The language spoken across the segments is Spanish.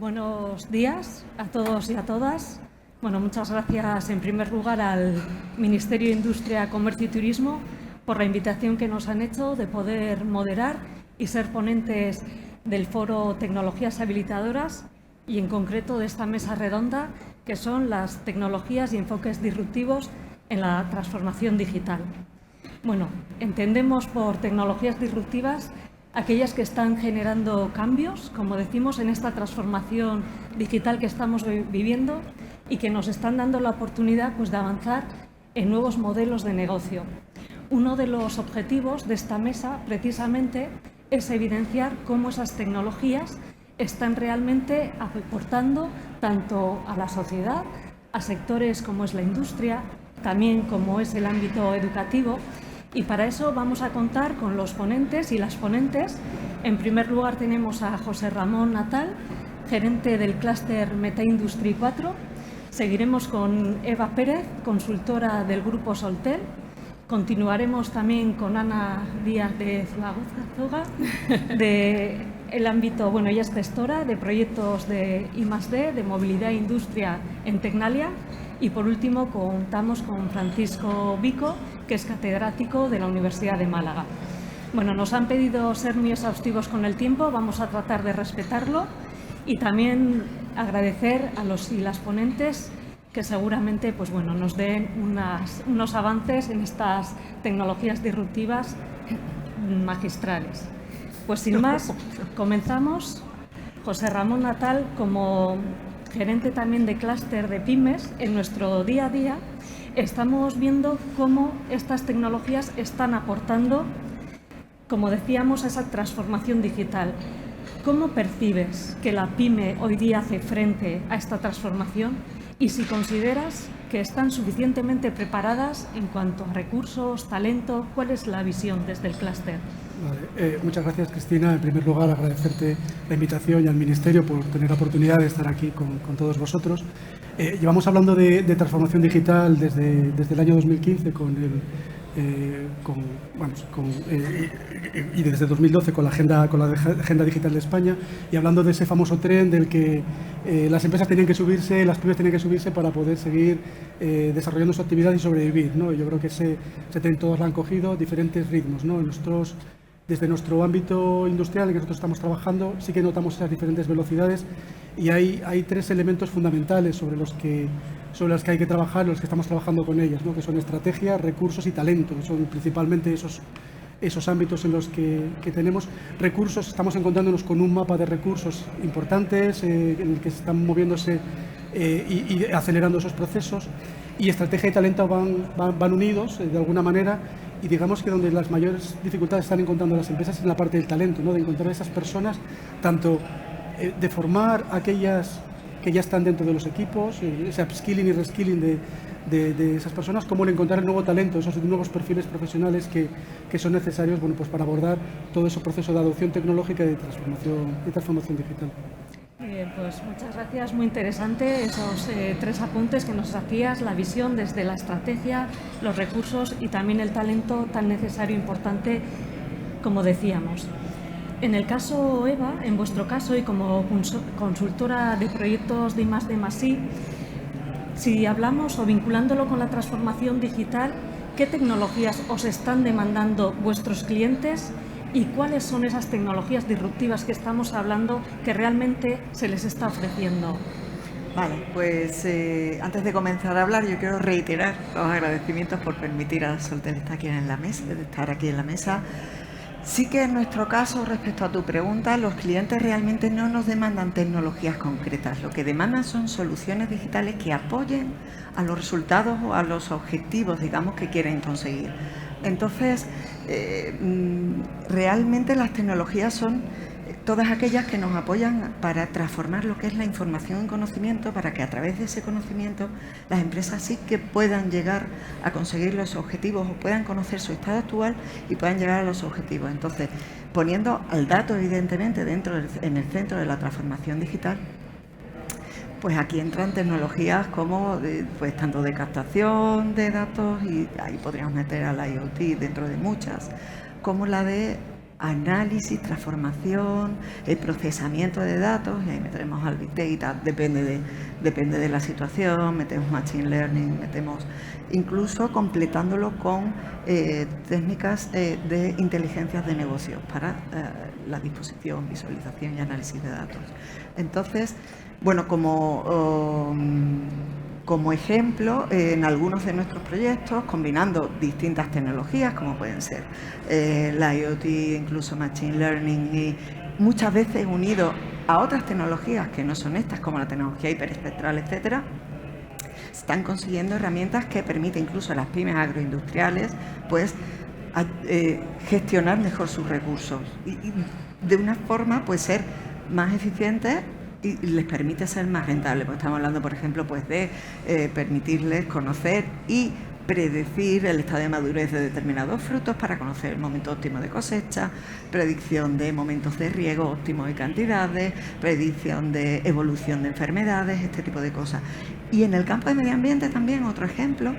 Buenos días a todos y a todas. Bueno, muchas gracias en primer lugar al Ministerio de Industria, Comercio y Turismo por la invitación que nos han hecho de poder moderar y ser ponentes del foro Tecnologías Habilitadoras y en concreto de esta mesa redonda que son las tecnologías y enfoques disruptivos en la transformación digital. Bueno, entendemos por tecnologías disruptivas aquellas que están generando cambios, como decimos, en esta transformación digital que estamos viviendo y que nos están dando la oportunidad de avanzar en nuevos modelos de negocio. Uno de los objetivos de esta mesa, precisamente, es evidenciar cómo esas tecnologías están realmente aportando tanto a la sociedad, a sectores como es la industria, también como es el ámbito educativo. Y para eso vamos a contar con los ponentes y las ponentes. En primer lugar tenemos a José Ramón Natal, gerente del clúster Meta Industry 4. Seguiremos con Eva Pérez, consultora del Grupo Soltel. Continuaremos también con Ana Díaz de Zulaga, del ámbito, bueno, ella es gestora de proyectos de I+D, de movilidad e industria en Tecnalia. Y por último contamos con Francisco Vico, que es catedrático de la Universidad de Málaga. Bueno, nos han pedido ser muy exhaustivos con el tiempo, vamos a tratar de respetarlo y también agradecer a los y las ponentes que seguramente nos den unos avances en estas tecnologías disruptivas magistrales. Pues sin más, comenzamos. José Ramón Natal, como gerente también de clúster de pymes, en nuestro día a día estamos viendo cómo estas tecnologías están aportando, como decíamos, a esa transformación digital. ¿Cómo percibes que la pyme hoy día hace frente a esta transformación y si consideras que están suficientemente preparadas en cuanto a recursos, talento? ¿Cuál es la visión desde el clúster? Vale, muchas gracias, Cristina. En primer lugar, agradecerte la invitación y al Ministerio por tener la oportunidad de estar aquí con todos vosotros. Llevamos hablando de transformación digital desde el año 2015 y desde 2012 con la agenda digital de España, y hablando de ese famoso tren del que las empresas tenían que subirse, las pymes tenían que subirse para poder seguir desarrollando su actividad y sobrevivir, ¿no? Yo creo que ese tren todos lo han cogido, diferentes ritmos, ¿no? Desde nuestro ámbito industrial en que nosotros estamos trabajando, sí que notamos esas diferentes velocidades y hay tres elementos fundamentales sobre los que hay que trabajar, los que estamos trabajando con ellas, ¿no? Que son estrategia, recursos y talento, que son principalmente esos ámbitos en los que tenemos. Recursos, estamos encontrándonos con un mapa de recursos importantes en el que se están moviéndose y acelerando esos procesos, y estrategia y talento van unidos de alguna manera. Y digamos que donde las mayores dificultades están encontrando las empresas es en la parte del talento, ¿no? De encontrar esas personas, tanto de formar aquellas que ya están dentro de los equipos, ese upskilling y reskilling de esas personas, como el encontrar el nuevo talento, esos nuevos perfiles profesionales que son necesarios, para abordar todo ese proceso de adopción tecnológica y de transformación digital. Pues muchas gracias, muy interesante esos tres apuntes que nos hacías, la visión desde la estrategia, los recursos y también el talento tan necesario e importante, como decíamos. En el caso Eva, en vuestro caso y como consultora de proyectos de I+D+I, si hablamos o vinculándolo con la transformación digital, ¿qué tecnologías os están demandando vuestros clientes? ¿Y cuáles son esas tecnologías disruptivas que estamos hablando que realmente se les está ofreciendo? Vale, pues antes de comenzar a hablar, yo quiero reiterar los agradecimientos por permitir a Soltel estar aquí en la mesa. Sí que en nuestro caso, respecto a tu pregunta, los clientes realmente no nos demandan tecnologías concretas. Lo que demandan son soluciones digitales que apoyen a los resultados o a los objetivos, digamos, que quieren conseguir. Entonces, realmente las tecnologías son todas aquellas que nos apoyan para transformar lo que es la información en conocimiento, para que a través de ese conocimiento las empresas sí que puedan llegar a conseguir los objetivos o puedan conocer su estado actual y puedan llegar a los objetivos. Entonces, poniendo al dato, evidentemente, en el centro de la transformación digital, pues aquí entran tecnologías como tanto de captación de datos, y ahí podríamos meter a la IoT dentro de muchas, como la de análisis, transformación, el procesamiento de datos, y ahí meteremos al Big Data, depende de la situación, metemos Machine Learning, metemos incluso completándolo con técnicas de inteligencias de negocios para la disposición, visualización y análisis de datos. Entonces, bueno, como ejemplo, en algunos de nuestros proyectos, combinando distintas tecnologías, como pueden ser la IoT, incluso Machine Learning, y muchas veces unido a otras tecnologías que no son estas, como la tecnología hiperespectral, etcétera, están consiguiendo herramientas que permiten incluso a las pymes agroindustriales pues, gestionar mejor sus recursos y de una forma pues, ser más eficientes y les permite ser más rentables. Pues estamos hablando, por ejemplo, pues de permitirles conocer y predecir el estado de madurez de determinados frutos para conocer el momento óptimo de cosecha, predicción de momentos de riego óptimo de cantidades, predicción de evolución de enfermedades, este tipo de cosas. Y en el campo de medio ambiente también, otro ejemplo,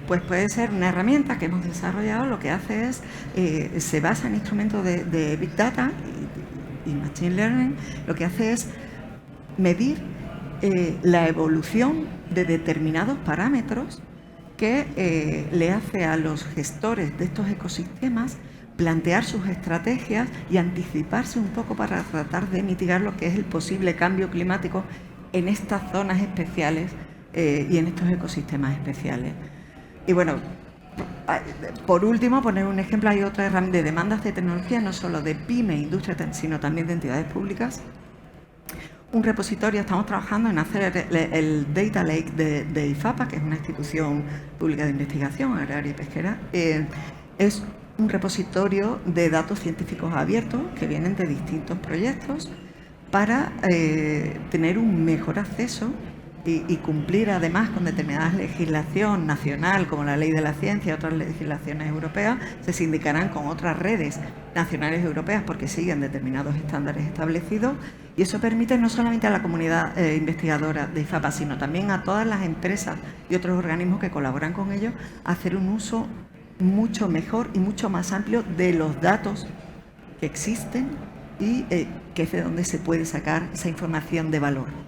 pues puede ser una herramienta que hemos desarrollado, lo que hace es, se basa en instrumentos de Big Data y Machine Learning, lo que hace es medir la evolución de determinados parámetros que le hace a los gestores de estos ecosistemas plantear sus estrategias y anticiparse un poco para tratar de mitigar lo que es el posible cambio climático en estas zonas especiales y en estos ecosistemas especiales. Y bueno, por último, poner un ejemplo, hay otra herramienta de demandas de tecnología, no solo de pyme, industria, sino también de entidades públicas. Un repositorio, estamos trabajando en hacer el Data Lake de IFAPA, que es una institución pública de investigación agraria y pesquera. Es un repositorio de datos científicos abiertos que vienen de distintos proyectos para tener un mejor acceso y cumplir además con determinada legislación nacional como la Ley de la Ciencia y otras legislaciones europeas, se sindicarán con otras redes nacionales y europeas porque siguen determinados estándares establecidos, y eso permite no solamente a la comunidad investigadora de IFAPA, sino también a todas las empresas y otros organismos que colaboran con ellos hacer un uso mucho mejor y mucho más amplio de los datos que existen y que es de donde se puede sacar esa información de valor.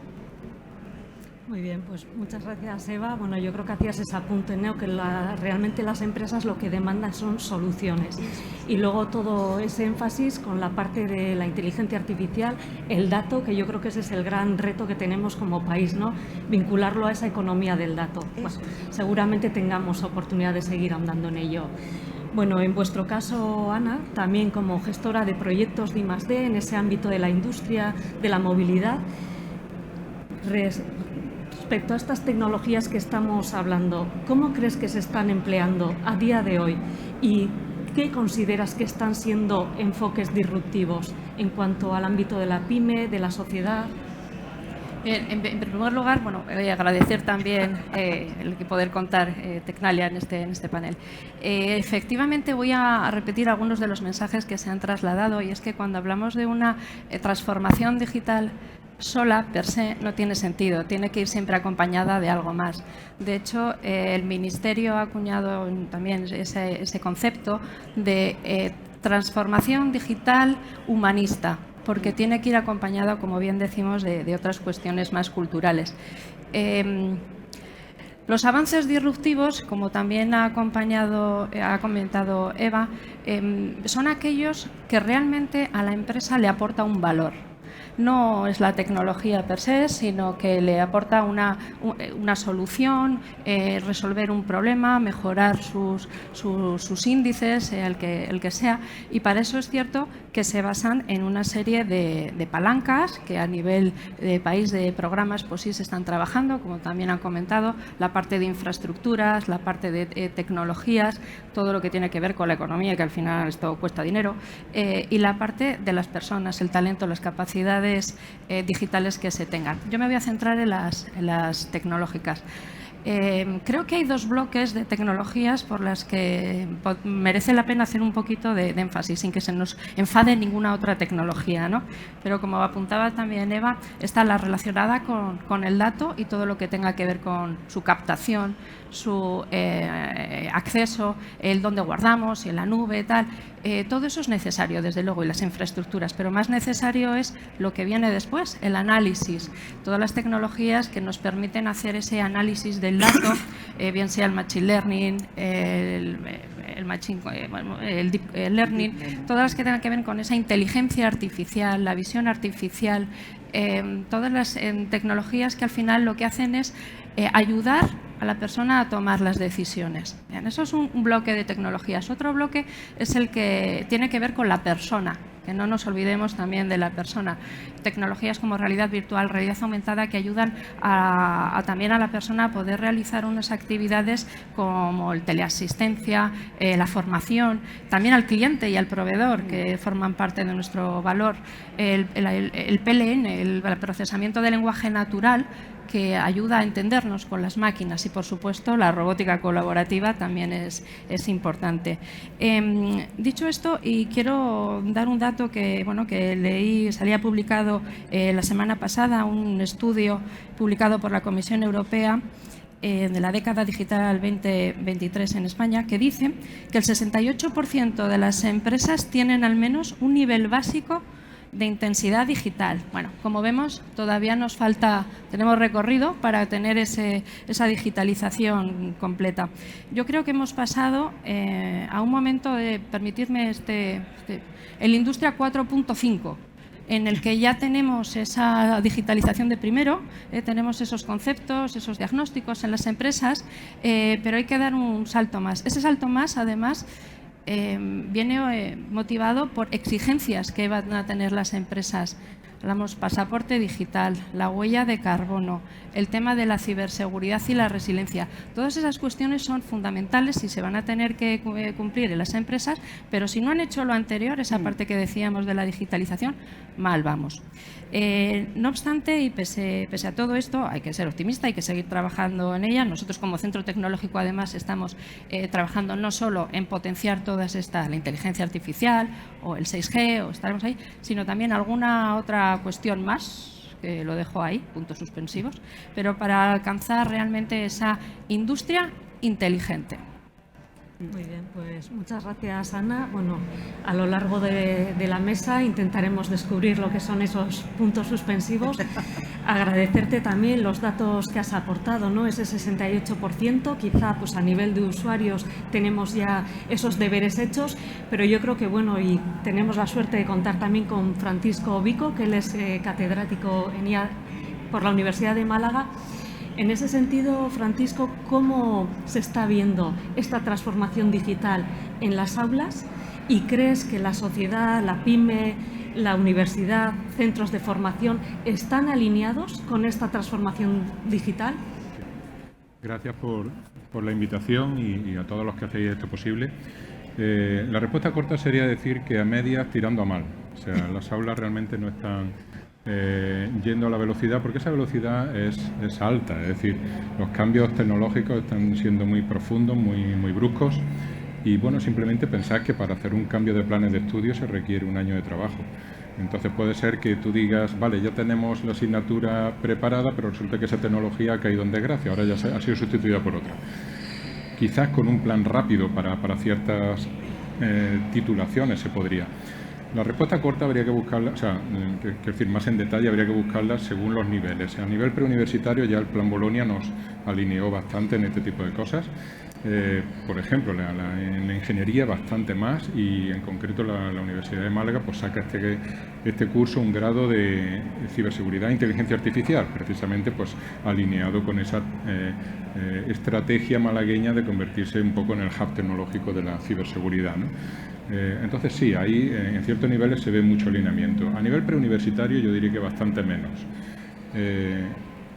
Muy bien, pues muchas gracias, Eva. Bueno, yo creo que hacías ese apunte, ¿no? Que realmente las empresas lo que demandan son soluciones. Y luego todo ese énfasis con la parte de la inteligencia artificial, el dato, que yo creo que ese es el gran reto que tenemos como país, ¿no? Vincularlo a esa economía del dato. Bueno, seguramente tengamos oportunidad de seguir ahondando en ello. Bueno, en vuestro caso, Ana, también como gestora de proyectos de I+D en ese ámbito de la industria, de la movilidad, respecto a estas tecnologías que estamos hablando, ¿cómo crees que se están empleando a día de hoy? ¿Y qué consideras que están siendo enfoques disruptivos en cuanto al ámbito de la pyme, de la sociedad? En primer lugar, bueno, voy a agradecer también el poder contar Tecnalia en este panel. Efectivamente, voy a repetir algunos de los mensajes que se han trasladado, y es que cuando hablamos de una transformación digital sola, per se, no tiene sentido, tiene que ir siempre acompañada de algo más. De hecho, el Ministerio ha acuñado también ese concepto de transformación digital humanista, porque tiene que ir acompañado, como bien decimos, de otras cuestiones más culturales. Los avances disruptivos, como también ha comentado Eva, son aquellos que realmente a la empresa le aporta un valor. No es la tecnología per se, sino que le aporta una solución, resolver un problema, mejorar sus índices, el que sea. Y para eso es cierto que se basan en una serie de palancas que a nivel de país de programas pues sí se están trabajando, como también han comentado, la parte de infraestructuras, la parte de tecnologías, todo lo que tiene que ver con la economía, que al final esto cuesta dinero, y la parte de las personas, el talento, las capacidades digitales que se tengan. Yo me voy a centrar en las tecnológicas. Creo que hay dos bloques de tecnologías por las que merece la pena hacer un poquito de énfasis, sin que se nos enfade ninguna otra tecnología, ¿no? Pero como apuntaba también Eva, está la relacionada con el dato y todo lo que tenga que ver con su captación, su acceso, el dónde guardamos, en la nube, tal. Todo eso es necesario, desde luego, y las infraestructuras, pero más necesario es lo que viene después, el análisis. Todas las tecnologías que nos permiten hacer ese análisis del dato, bien sea el machine learning, el deep learning, todas las que tengan que ver con esa inteligencia artificial, la visión artificial, todas las tecnologías que al final lo que hacen es ayudar a la persona a tomar las decisiones. Bien, eso es un bloque de tecnologías. Otro bloque es el que tiene que ver con la persona, que no nos olvidemos también de la persona. Tecnologías como realidad virtual, realidad aumentada, que ayudan también a la persona a poder realizar unas actividades como el teleasistencia, la formación, también al cliente y al proveedor, que forman parte de nuestro valor, el PLN, el procesamiento de lenguaje natural, que ayuda a entendernos con las máquinas, y por supuesto la robótica colaborativa también es importante. Dicho esto, y quiero dar un dato que leí, salía publicado la semana pasada, un estudio publicado por la Comisión Europea de la década digital 2023 en España, que dice que el 68% de las empresas tienen al menos un nivel básico de intensidad digital. Bueno, como vemos, todavía nos falta, tenemos recorrido para tener esa digitalización completa. Yo creo que hemos pasado a un momento de, permitidme, el Industria 4.5, en el que ya tenemos esa digitalización de primero, tenemos esos conceptos, esos diagnósticos en las empresas, pero hay que dar un salto más. Ese salto más, además, viene motivado por exigencias que van a tener las empresas. Hablamos pasaporte digital, la huella de carbono, el tema de la ciberseguridad y la resiliencia. Todas esas cuestiones son fundamentales y se van a tener que cumplir en las empresas, pero si no han hecho lo anterior, esa parte que decíamos de la digitalización, mal vamos. No obstante, y pese a todo esto, hay que ser optimista, hay que seguir trabajando en ella. Nosotros, como centro tecnológico, además, estamos trabajando no solo en potenciar todas estas, la inteligencia artificial o el 6G, o estaremos ahí, sino también alguna otra cuestión más, que lo dejo ahí, puntos suspensivos, pero para alcanzar realmente esa industria inteligente. Muy bien, pues muchas gracias, Ana. Bueno, a lo largo de la mesa intentaremos descubrir lo que son esos puntos suspensivos. Agradecerte también los datos que has aportado, ¿no? Ese 68%, quizá pues a nivel de usuarios tenemos ya esos deberes hechos, pero yo creo que, bueno, y tenemos la suerte de contar también con Francisco Vico, que él es catedrático en IA por la Universidad de Málaga. En ese sentido, Francisco, ¿cómo se está viendo esta transformación digital en las aulas? ¿Y crees que la sociedad, la PYME, la universidad, centros de formación están alineados con esta transformación digital? Gracias por la invitación y a todos los que hacéis esto posible. La respuesta corta sería decir que a medias tirando a mal. O sea, las aulas realmente no están yendo a la velocidad, porque esa velocidad es alta, es decir, los cambios tecnológicos están siendo muy profundos, muy bruscos, y bueno, simplemente pensad que para hacer un cambio de planes de estudio se requiere un año de trabajo. Entonces puede ser que tú digas, vale, ya tenemos la asignatura preparada, pero resulta que esa tecnología ha caído en desgracia, ahora ya ha sido sustituida por otra. Quizás con un plan rápido para ciertas titulaciones se podría. La respuesta corta habría que buscarla, o sea, quiero decir, más en detalle habría que buscarla según los niveles. A nivel preuniversitario ya el Plan Bolonia nos alineó bastante en este tipo de cosas. Por ejemplo, en la ingeniería bastante más, y en concreto la Universidad de Málaga pues saca este curso un grado de ciberseguridad e inteligencia artificial, precisamente pues alineado con esa estrategia malagueña de convertirse un poco en el hub tecnológico de la ciberseguridad, ¿no? Entonces sí, ahí en ciertos niveles se ve mucho alineamiento. A nivel preuniversitario yo diría que bastante menos.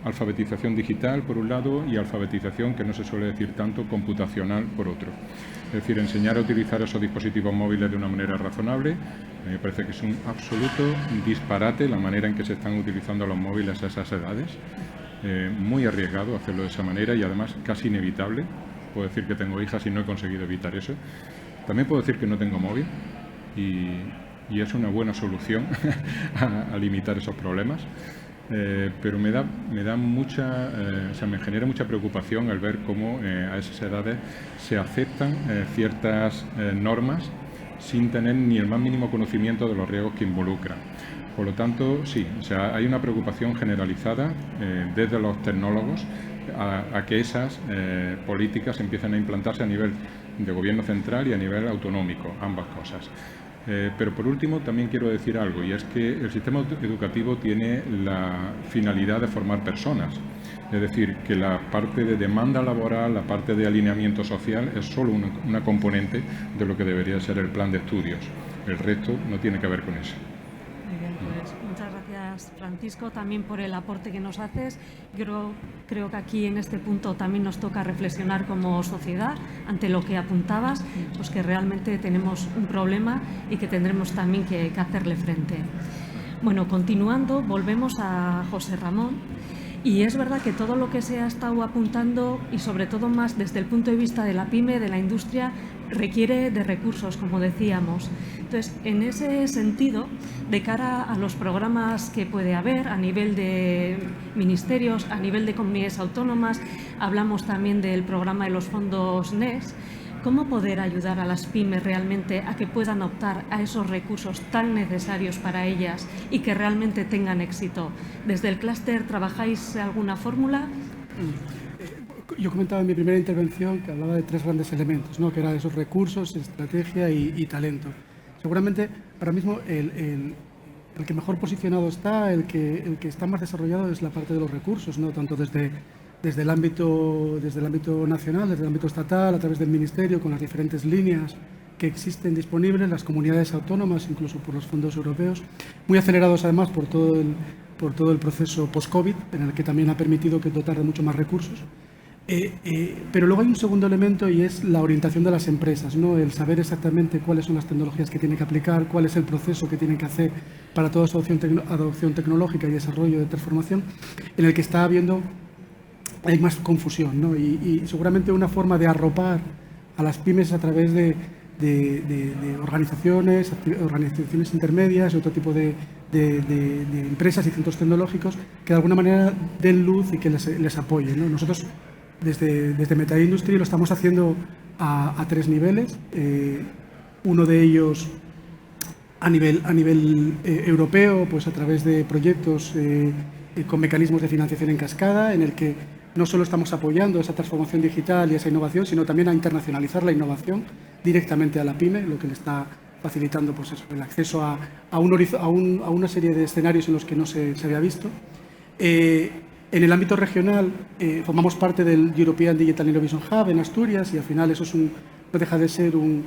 Alfabetización digital por un lado y alfabetización, que no se suele decir tanto, computacional por otro. Es decir, enseñar a utilizar esos dispositivos móviles de una manera razonable. Me parece que es un absoluto disparate la manera en que se están utilizando los móviles a esas edades. Muy arriesgado hacerlo de esa manera y además casi inevitable. Puedo decir que tengo hijas y no he conseguido evitar eso. También puedo decir que no tengo móvil y es una buena solución a limitar esos problemas. Pero me genera mucha preocupación el ver cómo a esas edades se aceptan ciertas normas sin tener ni el más mínimo conocimiento de los riesgos que involucran. Por lo tanto, sí, o sea, hay una preocupación generalizada desde los tecnólogos a que esas políticas empiecen a implantarse a nivel de gobierno central y a nivel autonómico, ambas cosas. Pero por último también quiero decir algo, y es que el sistema educativo tiene la finalidad de formar personas. Es decir, que la parte de demanda laboral, la parte de alineamiento social es solo una componente de lo que debería ser el plan de estudios. El resto no tiene que ver con eso. Muy bien, pues muchas gracias, Francisco, también por el aporte que nos haces. Yo creo que aquí en este punto también nos toca reflexionar como sociedad ante lo que apuntabas, pues que realmente tenemos un problema y que tendremos también que hacerle frente. Bueno, continuando, volvemos a José Ramón. Y es verdad que todo lo que se ha estado apuntando, y sobre todo más desde el punto de vista de la pyme, de la industria, requiere de recursos, como decíamos. Entonces, en ese sentido, de cara a los programas que puede haber a nivel de ministerios, a nivel de comunidades autónomas, hablamos también del programa de los fondos NES. ¿Cómo poder ayudar a las pymes realmente a que puedan optar a esos recursos tan necesarios para ellas y que realmente tengan éxito? ¿Desde el clúster trabajáis alguna fórmula? Yo comentaba en mi primera intervención que hablaba de 3 grandes elementos, ¿no? Que eran esos recursos, estrategia y talento. Seguramente ahora mismo el que mejor posicionado está, el que está más desarrollado es la parte de los recursos, ¿no? Tanto desde el ámbito nacional, desde el ámbito estatal, a través del Ministerio, con las diferentes líneas que existen disponibles, las comunidades autónomas, incluso por los fondos europeos, muy acelerados además por todo el proceso post-COVID, en el que también ha permitido que dotar de mucho más recursos. Pero luego hay un segundo elemento y es la orientación de las empresas, ¿no? El saber exactamente cuáles son las tecnologías que tienen que aplicar, cuál es el proceso que tienen que hacer para toda esa adopción tecnológica y desarrollo de transformación, en el que está habiendo hay más confusión, ¿no? Y seguramente una forma de arropar a las pymes a través de organizaciones intermedias y otro tipo de empresas y centros tecnológicos que de alguna manera den luz y que les apoyen, ¿no? Nosotros desde MetaIndustry lo estamos haciendo a 3 niveles. Uno de ellos a nivel europeo, pues a través de proyectos con mecanismos de financiación en cascada, en el que no solo estamos apoyando esa transformación digital y esa innovación, sino también a internacionalizar la innovación directamente a la pyme, lo que le está facilitando pues eso, el acceso a una serie de escenarios en los que no se había visto. En el ámbito regional formamos parte del European Digital Innovation Hub en Asturias y al final eso no deja de ser un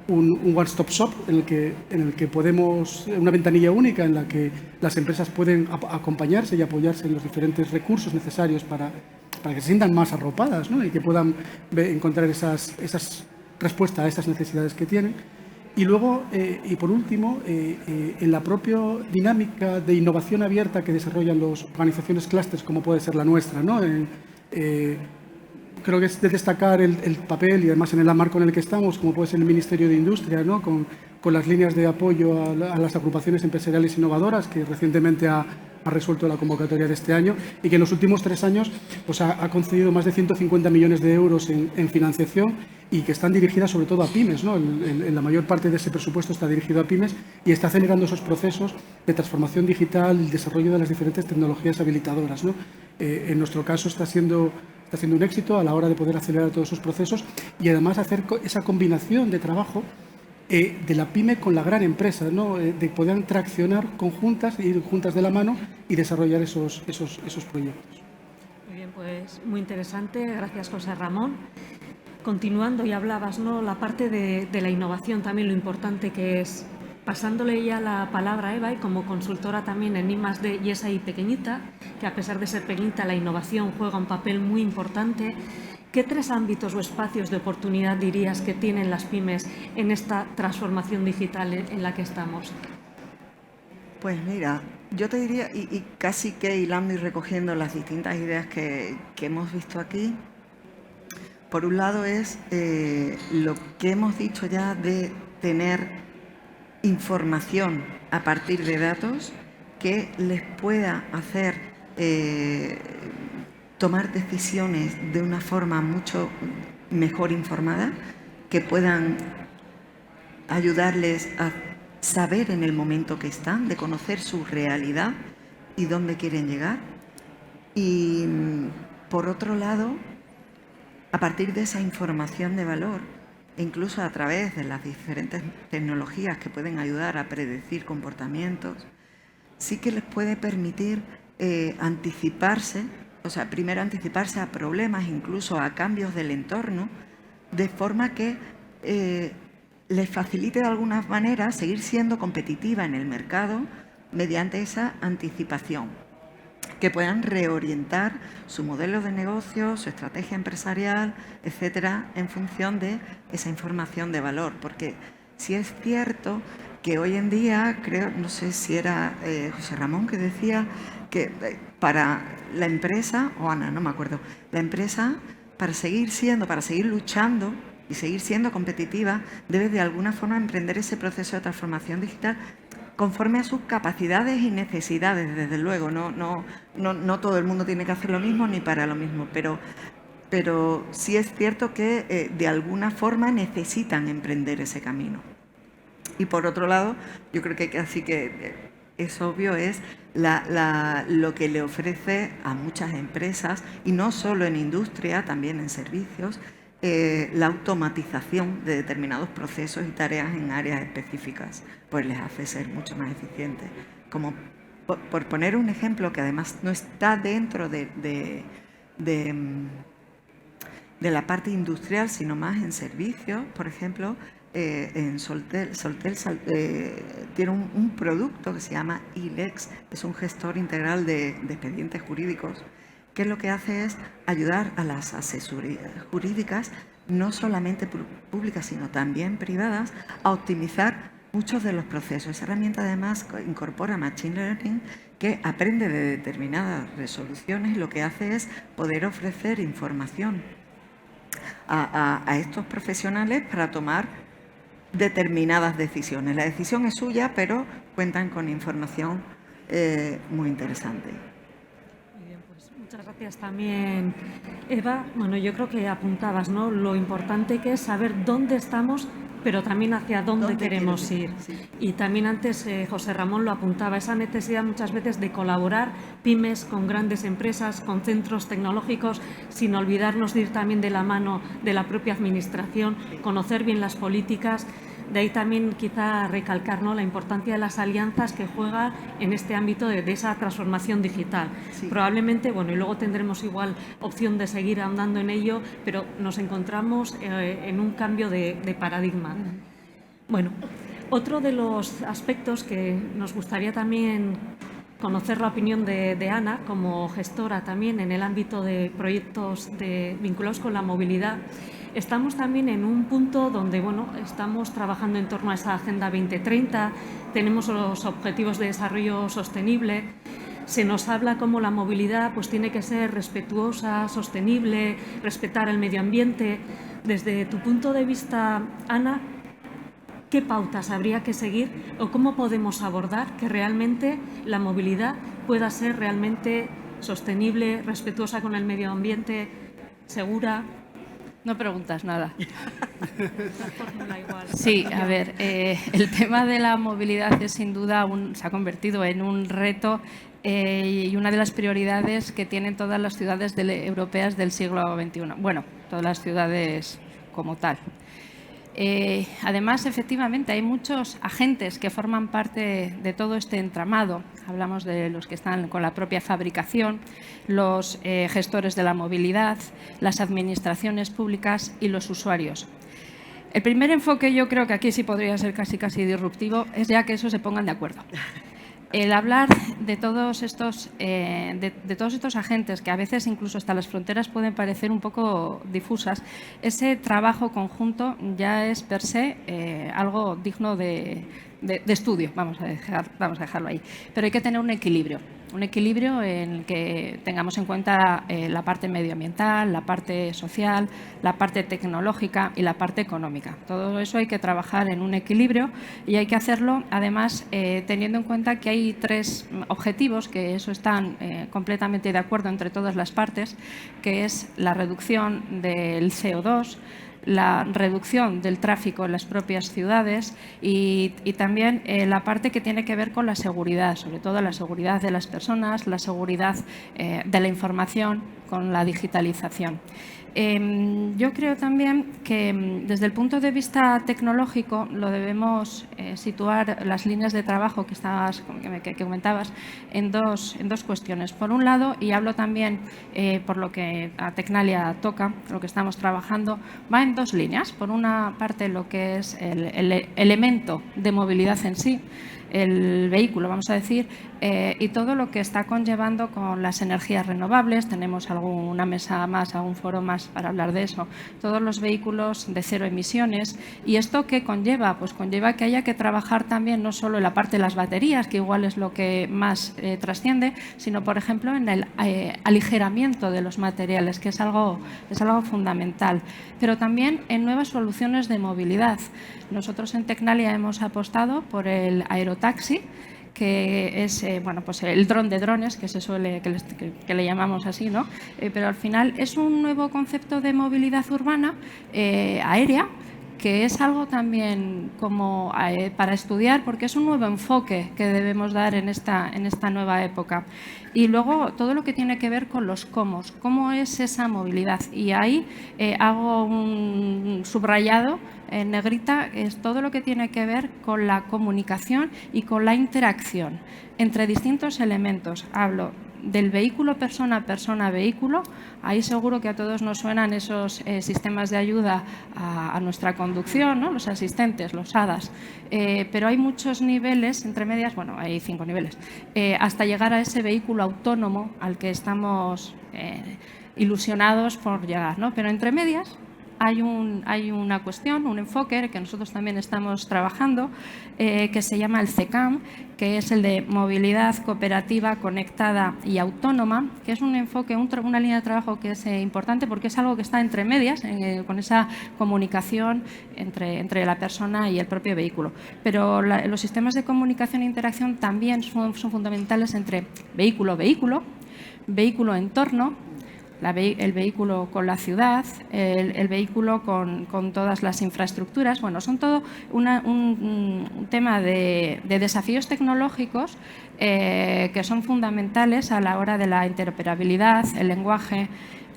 one-stop shop en el que podemos, una ventanilla única en la que las empresas pueden acompañarse y apoyarse en los diferentes recursos necesarios para que se sientan más arropadas, ¿no? Y que puedan encontrar esas respuestas a esas necesidades que tienen. Y luego, y por último, en la propia dinámica de innovación abierta que desarrollan las organizaciones clústeres, como puede ser la nuestra, ¿no? Creo que es de destacar el papel y además en el marco en el que estamos, como puede ser el Ministerio de Industria, ¿no? Con las líneas de apoyo a las agrupaciones empresariales innovadoras, que recientemente ha resuelto la convocatoria de este año y que en los últimos 3 años pues, ha concedido más de 150 millones de euros en financiación y que están dirigidas sobre todo a pymes, ¿no? La mayor parte de ese presupuesto está dirigido a pymes y está acelerando esos procesos de transformación digital y el desarrollo de las diferentes tecnologías habilitadoras, ¿no? En nuestro caso está siendo un éxito a la hora de poder acelerar todos esos procesos y además hacer esa combinación de trabajo de la pyme con la gran empresa, ¿no? De poder traccionar conjuntas, ir juntas de la mano y desarrollar esos proyectos. Muy bien, pues muy interesante. Gracias, José Ramón. Continuando, y hablabas, ¿no? La parte de la innovación, también lo importante que es. Pasándole ya la palabra a Eva, y como consultora también en I+D y esa I pequeñita, que a pesar de ser pequeñita, la innovación juega un papel muy importante. ¿Qué 3 ámbitos o espacios de oportunidad dirías que tienen las pymes en esta transformación digital en la que estamos? Pues mira, yo te diría, y casi que hilando y recogiendo las distintas ideas que hemos visto aquí, por un lado es lo que hemos dicho ya de tener información a partir de datos que les pueda hacer tomar decisiones de una forma mucho mejor informada, que puedan ayudarles a saber en el momento que están, de conocer su realidad y dónde quieren llegar. Y por otro lado, a partir de esa información de valor, e incluso a través de las diferentes tecnologías que pueden ayudar a predecir comportamientos, sí que les puede permitir anticiparse, o sea, primero anticiparse a problemas, incluso a cambios del entorno, de forma que les facilite de alguna manera seguir siendo competitiva en el mercado mediante esa anticipación, que puedan reorientar su modelo de negocio, su estrategia empresarial, etcétera, en función de esa información de valor. Porque sí es cierto que hoy en día, creo, no sé si era José Ramón que decía que para la empresa, o Ana, no me acuerdo, la empresa, para seguir luchando y seguir siendo competitiva, debe de alguna forma emprender ese proceso de transformación digital conforme a sus capacidades y necesidades, desde luego. No todo el mundo tiene que hacer lo mismo ni para lo mismo, pero sí es cierto que de alguna forma necesitan emprender ese camino. Y por otro lado, yo creo que así que es obvio, es lo que le ofrece a muchas empresas, y no solo en industria, también en servicios, la automatización de determinados procesos y tareas en áreas específicas, pues les hace ser mucho más eficientes. Como por poner un ejemplo que además no está dentro de la parte industrial, sino más en servicios, por ejemplo, en Soltel tiene un producto que se llama ILEX, es un gestor integral de expedientes jurídicos, que lo que hace es ayudar a las asesorías jurídicas, no solamente públicas, sino también privadas, a optimizar muchos de los procesos. Esa herramienta además incorpora Machine Learning, que aprende de determinadas resoluciones, y lo que hace es poder ofrecer información a estos profesionales para tomar determinadas decisiones. La decisión es suya, pero cuentan con información muy interesante. Muchas gracias también, Eva. Bueno, yo creo que apuntabas, ¿no?, lo importante que es saber dónde estamos, pero también hacia dónde queremos ir. Sí. Y también antes José Ramón lo apuntaba, esa necesidad muchas veces de colaborar pymes con grandes empresas, con centros tecnológicos, sin olvidarnos de ir también de la mano de la propia administración, conocer bien las políticas. De ahí también quizá recalcar, ¿no?, la importancia de las alianzas que juega en este ámbito de esa transformación digital. Sí. Probablemente, bueno, y luego tendremos igual opción de seguir ahondando en ello, pero nos encontramos en un cambio de paradigma. Bueno, otro de los aspectos que nos gustaría también conocer la opinión de Ana, como gestora también en el ámbito de proyectos vinculados con la movilidad. Estamos también en un punto donde, bueno, estamos trabajando en torno a esa Agenda 2030, tenemos los Objetivos de Desarrollo Sostenible, se nos habla cómo la movilidad pues tiene que ser respetuosa, sostenible, respetar el medio ambiente. Desde tu punto de vista, Ana, ¿qué pautas habría que seguir o cómo podemos abordar que realmente la movilidad pueda ser realmente sostenible, respetuosa con el medio ambiente, segura? No preguntas nada. Sí, a ver, el tema de la movilidad es sin duda se ha convertido en un reto y una de las prioridades que tienen todas las ciudades europeas del siglo XXI. Bueno, todas las ciudades como tal. Además, efectivamente, hay muchos agentes que forman parte de todo este entramado. Hablamos de los que están con la propia fabricación, los gestores de la movilidad, las administraciones públicas y los usuarios. El primer enfoque, yo creo que aquí sí podría ser casi disruptivo, es ya que esos se pongan de acuerdo. El hablar de todos estos agentes, que a veces incluso hasta las fronteras pueden parecer un poco difusas, ese trabajo conjunto ya es per se algo digno de estudio, vamos a dejarlo ahí. Pero hay que tener un equilibrio en el que tengamos en cuenta la parte medioambiental, la parte social, la parte tecnológica y la parte económica. Todo eso hay que trabajar en un equilibrio y hay que hacerlo, además, teniendo en cuenta que hay 3 objetivos, que eso están completamente de acuerdo entre todas las partes, que es la reducción del CO2, la reducción del tráfico en las propias ciudades y también la parte que tiene que ver con la seguridad, sobre todo la seguridad de las personas, la seguridad de la información con la digitalización. Yo creo también que desde el punto de vista tecnológico lo debemos situar las líneas de trabajo que comentabas en dos cuestiones. Por un lado, y hablo también por lo que a Tecnalia toca, lo que estamos trabajando, va en dos líneas. Por una parte, lo que es el elemento de movilidad en sí, el vehículo, vamos a decir, y todo lo que está conllevando con las energías renovables. Tenemos alguna mesa más, algún foro más para hablar de eso. Todos los vehículos de cero emisiones. ¿Y esto qué conlleva? Pues conlleva que haya que trabajar también no solo en la parte de las baterías, que igual es lo que más trasciende, sino, por ejemplo, en el aligeramiento de los materiales, que es algo fundamental. Pero también en nuevas soluciones de movilidad. Nosotros en Tecnalia hemos apostado por el aerotaxi, que es pues el dron de drones, que le llamamos así, ¿no? Pero al final es un nuevo concepto de movilidad urbana aérea, que es algo también como para estudiar, porque es un nuevo enfoque que debemos dar en esta nueva época. Y luego todo lo que tiene que ver con los cómo es esa movilidad. Y ahí hago un subrayado en negrita, es todo lo que tiene que ver con la comunicación y con la interacción entre distintos elementos. Hablo del vehículo persona-vehículo. Ahí seguro que a todos nos suenan esos sistemas de ayuda a nuestra conducción, ¿no? Los asistentes, los HADAs. Pero hay muchos niveles, entre medias, bueno, hay 5 niveles, hasta llegar a ese vehículo autónomo al que estamos ilusionados por llegar, ¿no? Pero entre medias hay una cuestión, un enfoque que nosotros también estamos trabajando, que se llama el CECAM, que es el de movilidad cooperativa, conectada y autónoma, que es un enfoque, una línea de trabajo que es importante porque es algo que está entre medias, con esa comunicación entre la persona y el propio vehículo. Pero los sistemas de comunicación e interacción también son fundamentales entre vehículo-vehículo, vehículo-entorno, el vehículo con la ciudad, el vehículo con todas las infraestructuras. Bueno, son todo un tema de desafíos tecnológicos que son fundamentales a la hora de la interoperabilidad, el lenguaje,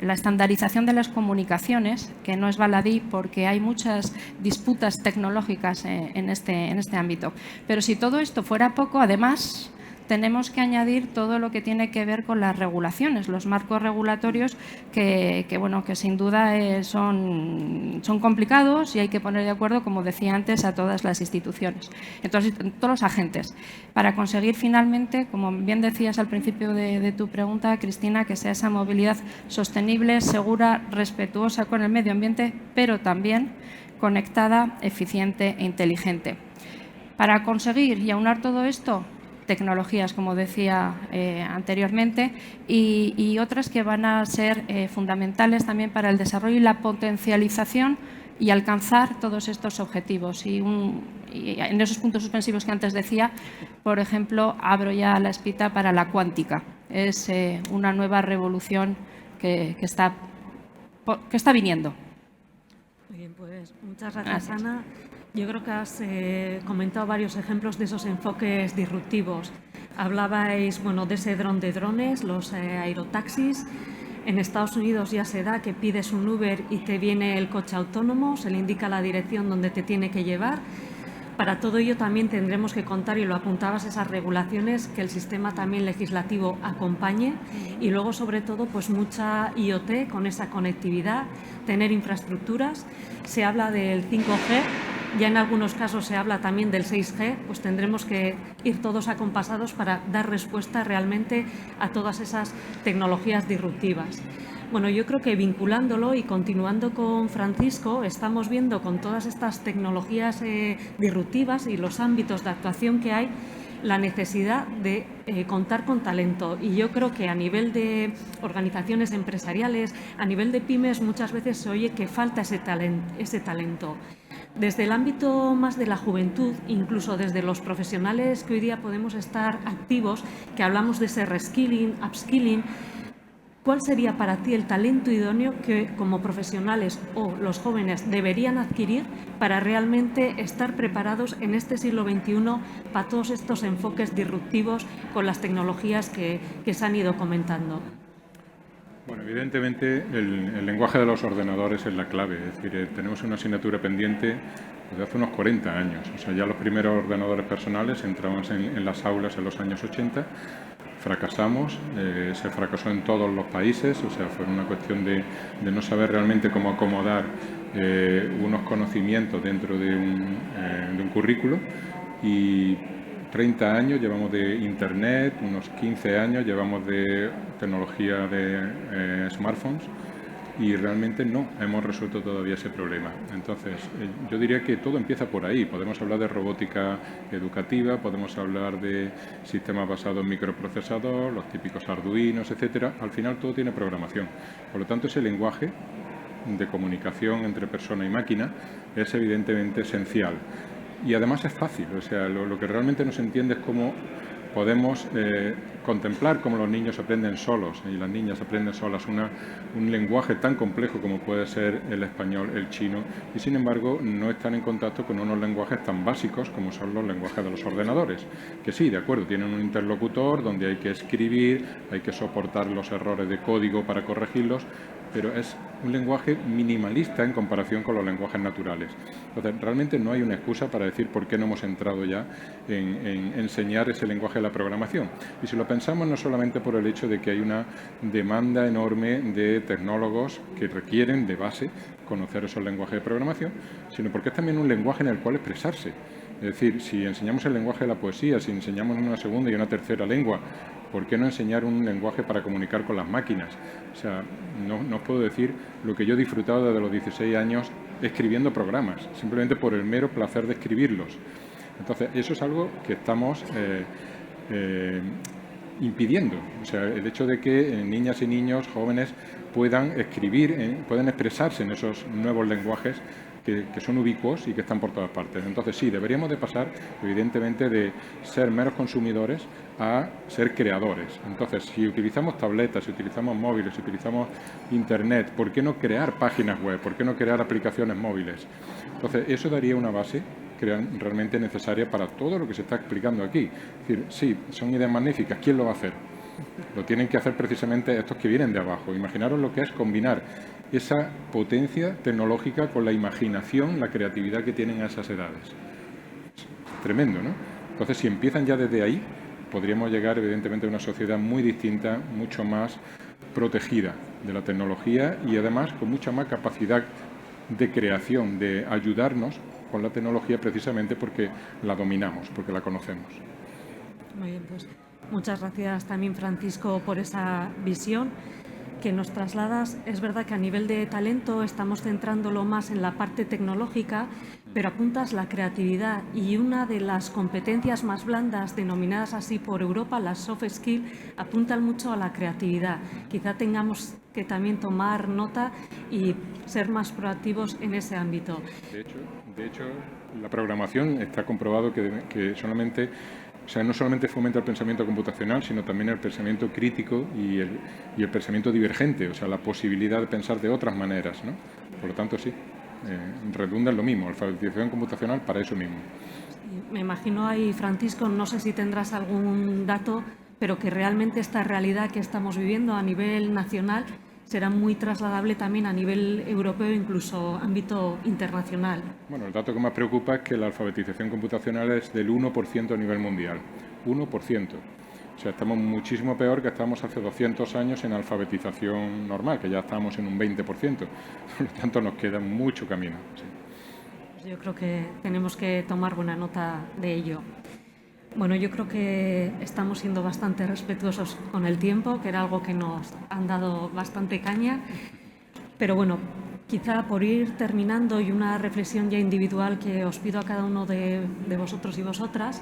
la estandarización de las comunicaciones, que no es baladí porque hay muchas disputas tecnológicas en este ámbito. Pero si todo esto fuera poco, además tenemos que añadir todo lo que tiene que ver con las regulaciones, los marcos regulatorios que sin duda son complicados y hay que poner de acuerdo, como decía antes, a todas las instituciones, entonces todos los agentes, para conseguir finalmente, como bien decías al principio de tu pregunta, Cristina, que sea esa movilidad sostenible, segura, respetuosa con el medio ambiente, pero también conectada, eficiente e inteligente. Para conseguir y aunar todo esto, tecnologías, como decía anteriormente, y otras que van a ser fundamentales también para el desarrollo y la potencialización y alcanzar todos estos objetivos. Y en esos puntos suspensivos que antes decía, por ejemplo, abro ya la espita para la cuántica. Es una nueva revolución que está viniendo. Muy bien, pues muchas gracias, Ana. Yo creo que has comentado varios ejemplos de esos enfoques disruptivos. Hablabais de ese dron de drones, los aerotaxis. En Estados Unidos ya se da que pides un Uber y te viene el coche autónomo, se le indica la dirección donde te tiene que llevar. Para todo ello también tendremos que contar, y lo apuntabas, esas regulaciones, que el sistema también legislativo acompañe, y luego sobre todo pues mucha IoT con esa conectividad, tener infraestructuras. Se habla del 5G, ya en algunos casos se habla también del 6G, pues tendremos que ir todos acompasados para dar respuesta realmente a todas esas tecnologías disruptivas. Bueno, yo creo que vinculándolo y continuando con Francisco, estamos viendo con todas estas tecnologías disruptivas y los ámbitos de actuación que hay, la necesidad de contar con talento. Y yo creo que a nivel de organizaciones empresariales, a nivel de pymes, muchas veces se oye que falta ese talento. Desde el ámbito más de la juventud, incluso desde los profesionales que hoy día podemos estar activos, que hablamos de ese reskilling, upskilling, ¿cuál sería para ti el talento idóneo que como profesionales o los jóvenes deberían adquirir para realmente estar preparados en este siglo XXI para todos estos enfoques disruptivos con las tecnologías que se han ido comentando? Bueno, evidentemente el lenguaje de los ordenadores es la clave. Es decir, tenemos una asignatura pendiente desde hace unos 40 años. O sea, ya los primeros ordenadores personales entraban en las aulas en los años 80. Fracasamos, se fracasó en todos los países, o sea, fue una cuestión de no saber realmente cómo acomodar unos conocimientos dentro de un currículo. Y 30 años llevamos de Internet, unos 15 años llevamos de tecnología de smartphones y realmente no hemos resuelto todavía ese problema. Entonces, yo diría que todo empieza por ahí. Podemos hablar de robótica educativa, podemos hablar de sistemas basados en microprocesador, los típicos arduinos, etcétera. Al final todo tiene programación. Por lo tanto, ese lenguaje de comunicación entre persona y máquina es evidentemente esencial. Y además es fácil, o sea, lo que realmente no se entiende es cómo podemos contemplar cómo los niños aprenden solos y las niñas aprenden solas un lenguaje tan complejo como puede ser el español, el chino, y sin embargo no están en contacto con unos lenguajes tan básicos como son los lenguajes de los ordenadores, que sí, de acuerdo, tienen un interlocutor donde hay que escribir, hay que soportar los errores de código para corregirlos, pero es un lenguaje minimalista en comparación con los lenguajes naturales. Entonces, realmente no hay una excusa para decir por qué no hemos entrado ya en enseñar ese lenguaje de la programación. Y si lo pensamos, no solamente por el hecho de que hay una demanda enorme de tecnólogos que requieren de base conocer esos lenguajes de programación, sino porque es también un lenguaje en el cual expresarse. Es decir, si enseñamos el lenguaje de la poesía, si enseñamos una segunda y una tercera lengua, ¿por qué no enseñar un lenguaje para comunicar con las máquinas? O sea, no os puedo decir lo que yo he disfrutado desde los 16 años escribiendo programas, simplemente por el mero placer de escribirlos. Entonces, eso es algo que estamos impidiendo. O sea, el hecho de que niñas y niños, jóvenes, puedan escribir, puedan expresarse en esos nuevos lenguajes que son ubicuos y que están por todas partes. Entonces sí, deberíamos de pasar, evidentemente, de ser meros consumidores a ser creadores. Entonces, si utilizamos tabletas, si utilizamos móviles, si utilizamos Internet, ¿por qué no crear páginas web? ¿Por qué no crear aplicaciones móviles? Entonces, eso daría una base realmente necesaria para todo lo que se está explicando aquí. Es decir, sí, son ideas magníficas. ¿Quién lo va a hacer? Lo tienen que hacer precisamente estos que vienen de abajo. Imaginaros lo que es combinar esa potencia tecnológica con la imaginación, la creatividad que tienen a esas edades. Es tremendo, ¿no? Entonces, si empiezan ya desde ahí, podríamos llegar, evidentemente, a una sociedad muy distinta, mucho más protegida de la tecnología y, además, con mucha más capacidad de creación, de ayudarnos con la tecnología precisamente porque la dominamos, porque la conocemos. Muy bien, pues muchas gracias también, Francisco, por esa visión que nos trasladas. Es verdad que a nivel de talento estamos centrándolo más en la parte tecnológica, pero apuntas la creatividad y una de las competencias más blandas, denominadas así por Europa, las soft skills, apuntan mucho a la creatividad. Quizá tengamos que también tomar nota y ser más proactivos en ese ámbito. De hecho, la programación está comprobado que solamente... O sea, no solamente fomenta el pensamiento computacional, sino también el pensamiento crítico y el pensamiento divergente, o sea, la posibilidad de pensar de otras maneras, ¿no? Por lo tanto, sí, redunda en lo mismo, alfabetización computacional para eso mismo. Me imagino ahí, Francisco, no sé si tendrás algún dato, pero que realmente esta realidad que estamos viviendo a nivel nacional será muy trasladable también a nivel europeo, incluso ámbito internacional. Bueno, el dato que más preocupa es que la alfabetización computacional es del 1% a nivel mundial. 1%. O sea, estamos muchísimo peor que estábamos hace 200 años en alfabetización normal, que ya estábamos en un 20%. Por lo tanto, nos queda mucho camino. Sí. Pues yo creo que tenemos que tomar buena nota de ello. Bueno, yo creo que estamos siendo bastante respetuosos con el tiempo, que era algo que nos han dado bastante caña. Pero bueno, quizá por ir terminando y una reflexión ya individual que os pido a cada uno de vosotros y vosotras,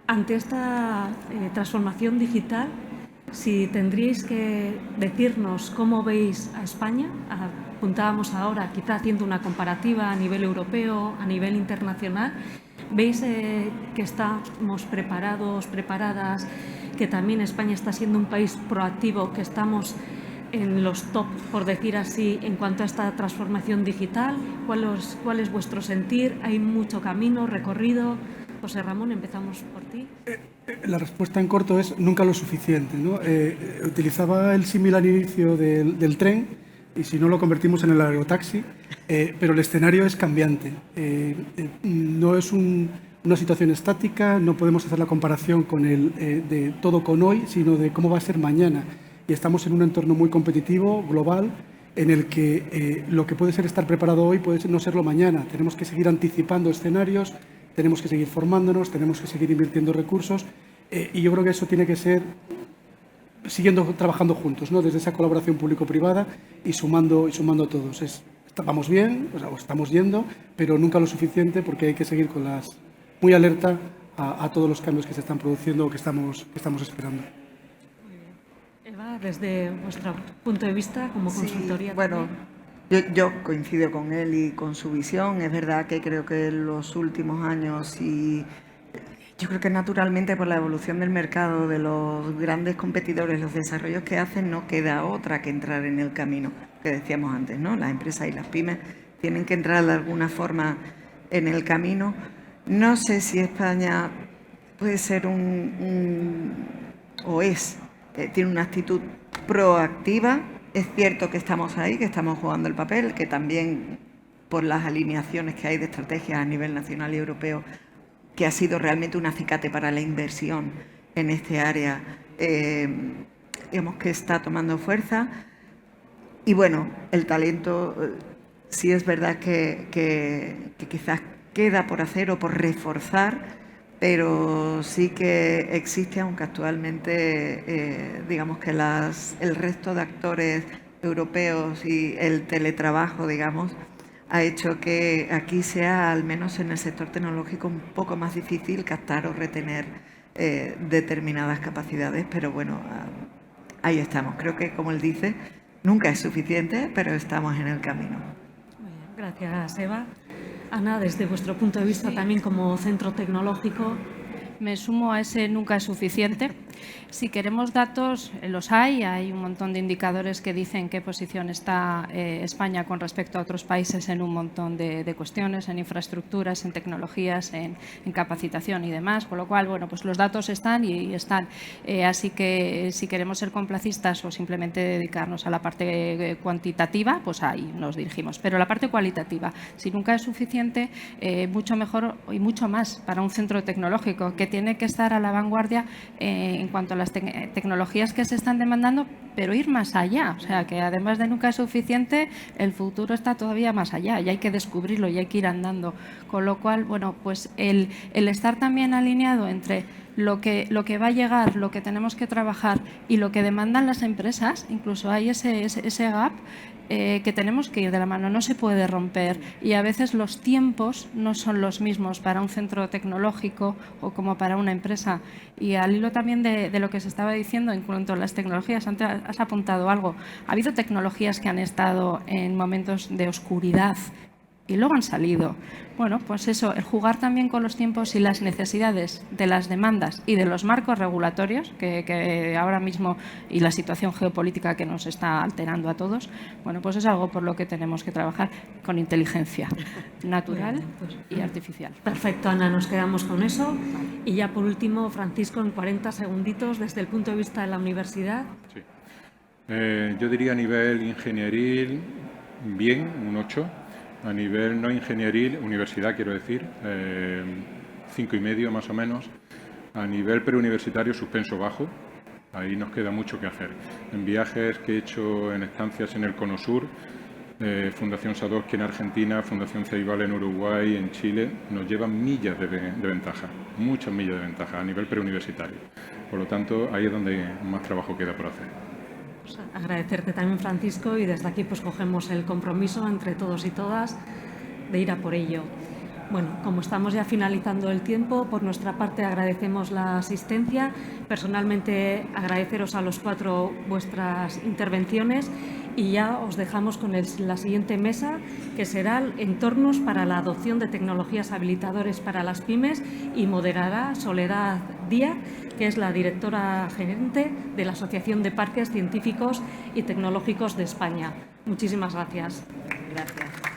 ante esta transformación digital, si tendríais que decirnos cómo veis a España, apuntábamos ahora quizá haciendo una comparativa a nivel europeo, a nivel internacional, ¿veis que estamos preparados, preparadas, que también España está siendo un país proactivo, que estamos en los top, por decir así, en cuanto a esta transformación digital? ¿Cuál es vuestro sentir? ¿Hay mucho camino recorrido? José Ramón, empezamos por ti. La respuesta en corto es nunca lo suficiente, ¿no? Utilizaba el símil al inicio del tren, y si no lo convertimos en el aerotaxi, pero el escenario es cambiante. No es una situación estática, no podemos hacer la comparación con de todo con hoy, sino de cómo va a ser mañana. Y estamos en un entorno muy competitivo, global, en el que lo que puede ser estar preparado hoy puede no serlo mañana. Tenemos que seguir anticipando escenarios, tenemos que seguir formándonos, tenemos que seguir invirtiendo recursos, y yo creo que eso tiene que ser siguiendo trabajando juntos, ¿no? Desde esa colaboración público-privada y sumando todos. Vamos bien, o estamos yendo, pero nunca lo suficiente, porque hay que seguir muy alerta a todos los cambios que se están produciendo o que estamos esperando. Eva, desde vuestro punto de vista como consultoría. Sí, bueno, yo coincido con él y con su visión. Es verdad que creo que en los últimos años, y yo creo que naturalmente por la evolución del mercado, de los grandes competidores, los desarrollos que hacen, no queda otra que entrar en el camino que decíamos antes, ¿no? Las empresas y las pymes tienen que entrar de alguna forma en el camino. No sé si España puede ser tiene una actitud proactiva. Es cierto que estamos ahí, que estamos jugando el papel, que también por las alineaciones que hay de estrategias a nivel nacional y europeo, que ha sido realmente un acicate para la inversión en este área, digamos que está tomando fuerza. Y bueno, el talento, sí es verdad que quizás queda por hacer o por reforzar, pero sí que existe, aunque actualmente digamos que el resto de actores europeos y el teletrabajo, digamos, ha hecho que aquí sea, al menos en el sector tecnológico, un poco más difícil captar o retener determinadas capacidades, pero bueno, ahí estamos. Creo que, como él dice, nunca es suficiente, pero estamos en el camino. Muy bien, gracias, Eva. Ana, desde vuestro punto de vista también como centro tecnológico. Me sumo a ese nunca es suficiente. Si queremos datos, los hay un montón de indicadores que dicen qué posición está España con respecto a otros países en un montón de cuestiones, en infraestructuras, en tecnologías, en capacitación y demás, con lo cual, bueno, pues los datos están y están. Así que si queremos ser complacistas o simplemente dedicarnos a la parte cuantitativa, pues ahí nos dirigimos. Pero la parte cualitativa, si nunca es suficiente, mucho mejor y mucho más para un centro tecnológico que tiene que estar a la vanguardia en cuanto a las tecnologías que se están demandando, pero ir más allá. O sea, que además de nunca es suficiente, el futuro está todavía más allá y hay que descubrirlo y hay que ir andando. Con lo cual, bueno, pues el estar también alineado entre lo que va a llegar, lo que tenemos que trabajar y lo que demandan las empresas, incluso hay ese gap que tenemos que ir de la mano, no se puede romper, y a veces los tiempos no son los mismos para un centro tecnológico o como para una empresa. Y al hilo también de lo que se estaba diciendo en cuanto a las tecnologías, antes has apuntado algo, ha habido tecnologías que han estado en momentos de oscuridad y luego han salido. Bueno, pues eso, el jugar también con los tiempos y las necesidades de las demandas y de los marcos regulatorios que ahora mismo, y la situación geopolítica que nos está alterando a todos, bueno, pues es algo por lo que tenemos que trabajar con inteligencia natural y artificial. Perfecto, Ana, nos quedamos con eso. Y ya por último, Francisco, en 40 segunditos, desde el punto de vista de la universidad. Sí. Yo diría a nivel ingenieril, bien, un 8. A nivel no ingenieril, universidad quiero decir, 5,5 más o menos. A nivel preuniversitario, suspenso bajo. Ahí nos queda mucho que hacer. En viajes que he hecho en estancias en el Cono Sur, Fundación Sadowski en Argentina, Fundación Ceibal en Uruguay, en Chile, nos llevan millas de ventaja, muchas millas de ventaja a nivel preuniversitario. Por lo tanto, ahí es donde más trabajo queda por hacer. Pues agradecerte también, Francisco, y desde aquí pues cogemos el compromiso entre todos y todas de ir a por ello. Bueno, como estamos ya finalizando el tiempo, por nuestra parte agradecemos la asistencia. Personalmente agradeceros a los 4 vuestras intervenciones y ya os dejamos con la siguiente mesa, que será entornos para la adopción de tecnologías habilitadoras para las pymes, y moderará Soledad Díaz, que es la directora gerente de la Asociación de Parques Científicos y Tecnológicos de España. Muchísimas gracias. Gracias.